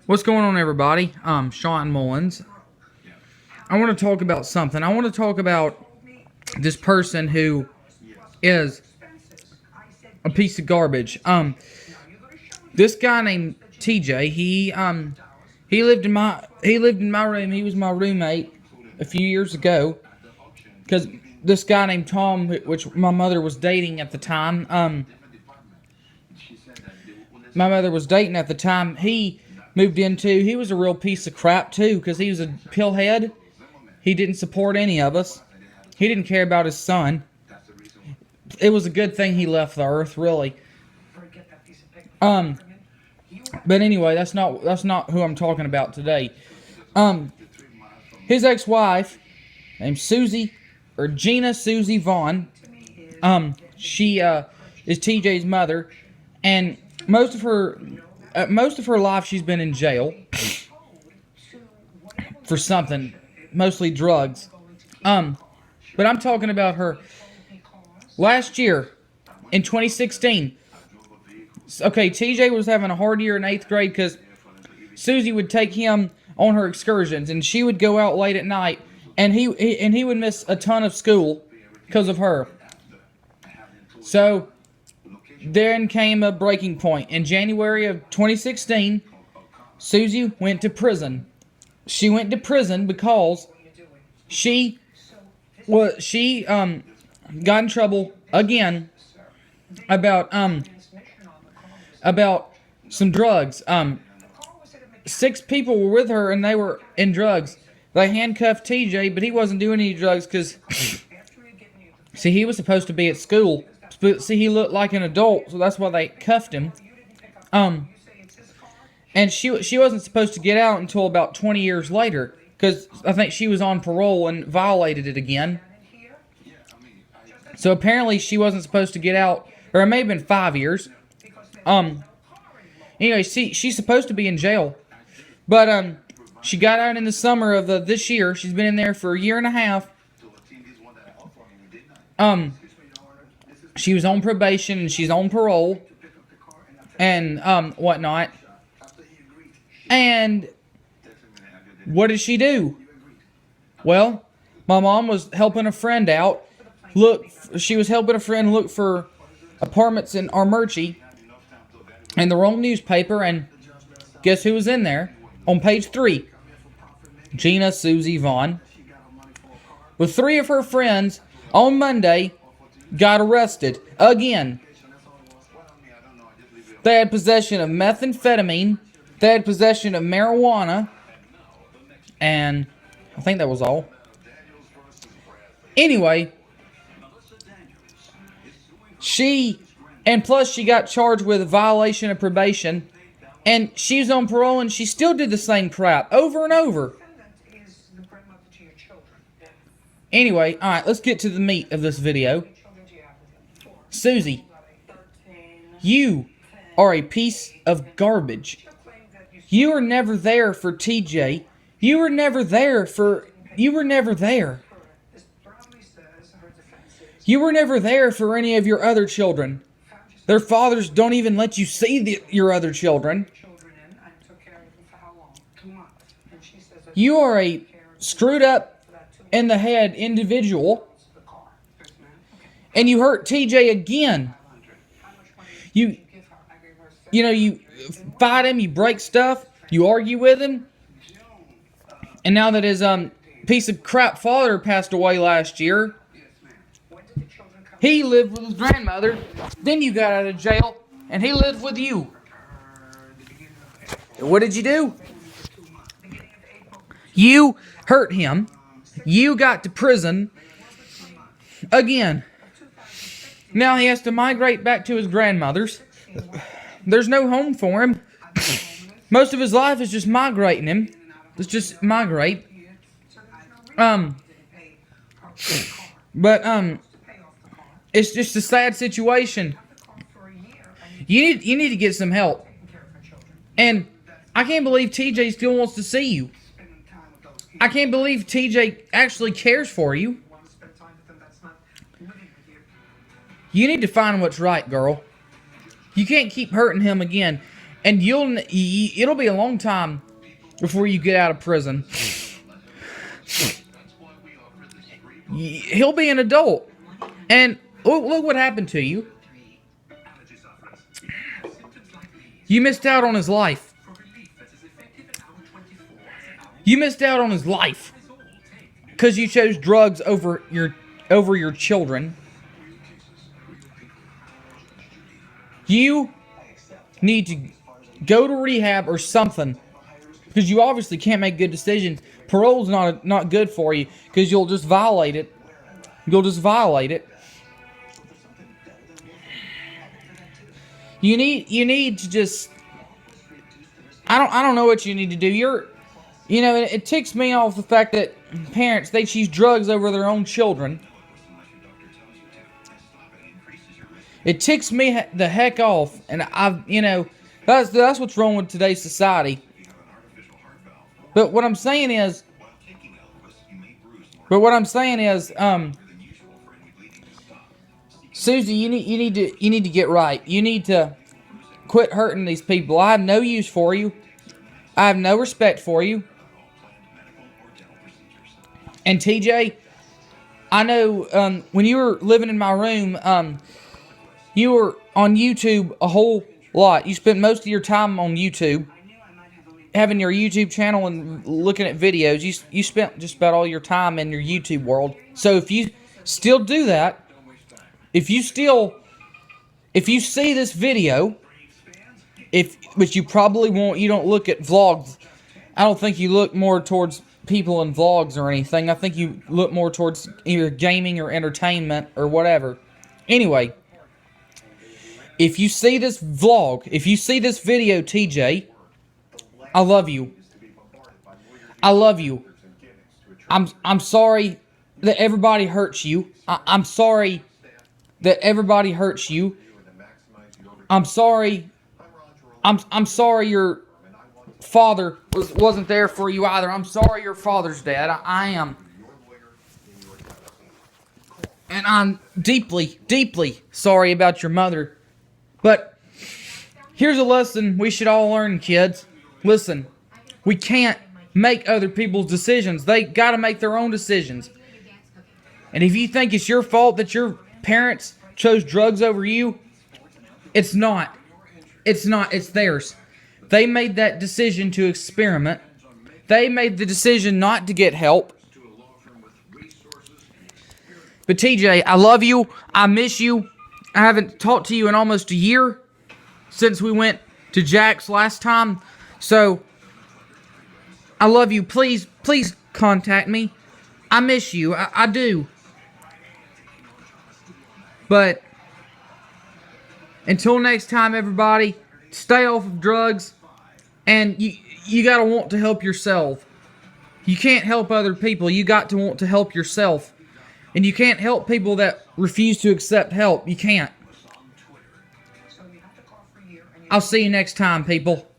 What's going on, everybody? Sean Mullins. I want to talk about something. I want to talk about this person who is a piece of garbage. This guy named TJ. He lived in my room. He was my roommate a few years ago. Because this guy named Tom, which my mother was dating at the time. My mother was dating at the time. He moved into. He was a real piece of crap too, because he was a pillhead. He didn't support any of us. He didn't care about his son. It was a good thing he left the earth, really. But anyway, that's not who I'm talking about today. His ex-wife, named Gina Susie Vaughn. She is TJ's mother, and most of her life she's been in jail for something, mostly drugs. But I'm talking about her last year in 2016. Okay, TJ was having a hard year in 8th grade because Susie would take him on her excursions, and she would go out late at night, and he would miss a ton of school because of her. So then came a breaking point. In January of 2016, Susie went to prison. She went to prison because she got in trouble again about some drugs. 6 people were with her and they were in drugs. They handcuffed TJ, but he wasn't doing any drugs because see, he was supposed to be at school. But see, he looked like an adult, so that's why they cuffed him. And she wasn't supposed to get out until about 20 years later, because I think she was on parole and violated it again. So apparently she wasn't supposed to get out, or it may have been 5 years. Anyway, she's supposed to be in jail, but she got out in the summer of this year. She's been in there for a year and a half. She was on probation and she's on parole and whatnot. And what did she do? Well, my mom was helping a friend out. She was helping a friend look for apartments in Armurchie in the wrong newspaper, and guess who was in there? On page 3, Gina Susie Vaughn, with 3 of her friends on Monday, got arrested again. They had possession of methamphetamine. They had possession of marijuana. And I think that was all. Anyway, plus she got charged with a violation of probation. And she's on parole and she still did the same crap over and over. Anyway, alright, let's get to the meat of this video. Susie, you are a piece of garbage. You were never there for TJ. You were never there. You were never there for any of your other children. Their fathers don't even let you see your other children. You are a screwed up in the head individual. And you hurt TJ again. You fight him, you break stuff, you argue with him. And now that his piece of crap father passed away last year, he lived with his grandmother. Then you got out of jail, and he lived with you. What did you do? You hurt him. You got to prison again. Now he has to migrate back to his grandmother's. There's no home for him. Most of his life is just migrating him. It's just migrate. But it's just a sad situation. You need to get some help. And I can't believe TJ still wants to see you. I can't believe TJ actually cares for you. You need to find what's right, girl. You can't keep hurting him again. And it'll be a long time before you get out of prison. He'll be an adult. And look what happened to you. You missed out on his life. You missed out on his life because you chose drugs over your children. You need to go to rehab or something, because you obviously can't make good decisions. Parole's not good for you because you'll just violate it. You'll just violate it. You need to just. I don't know what you need to do. It ticks me off the fact that parents, they choose drugs over their own children. It ticks me the heck off, and that's what's wrong with today's society. But what I'm saying is, Susie, you need to get right. You need to quit hurting these people. I have no use for you. I have no respect for you. And TJ, I know when you were living in my room, you were on YouTube a whole lot. You spent most of your time on YouTube, having your YouTube channel and looking at videos. You spent just about all your time in your YouTube world. So if you still do that, if you see this video, which you probably won't, you don't look at vlogs. I don't think you look more towards people in vlogs or anything. I think you look more towards either gaming or entertainment or whatever. Anyway, if you see this vlog, if you see this video, TJ, I love you. I love you. I'm sorry that everybody hurts you. I'm sorry that everybody hurts you. I'm sorry. I'm sorry your father wasn't there for you either. I'm sorry your father's dead. I am. And I'm deeply, deeply sorry about your mother. But here's a lesson we should all learn, kids. Listen, we can't make other people's decisions. They got to make their own decisions. And if you think it's your fault that your parents chose drugs over you, it's not. It's not. It's theirs. They made that decision to experiment. They made the decision not to get help. But TJ, I love you. I miss you. I haven't talked to you in almost a year since we went to Jack's last time. So, I love you. Please contact me. I miss you. I do. But until next time, everybody, stay off of drugs. And you got to want to help yourself. You can't help other people. You got to want to help yourself. And you can't help people that refuse to accept help. You can't. I'll see you next time, people.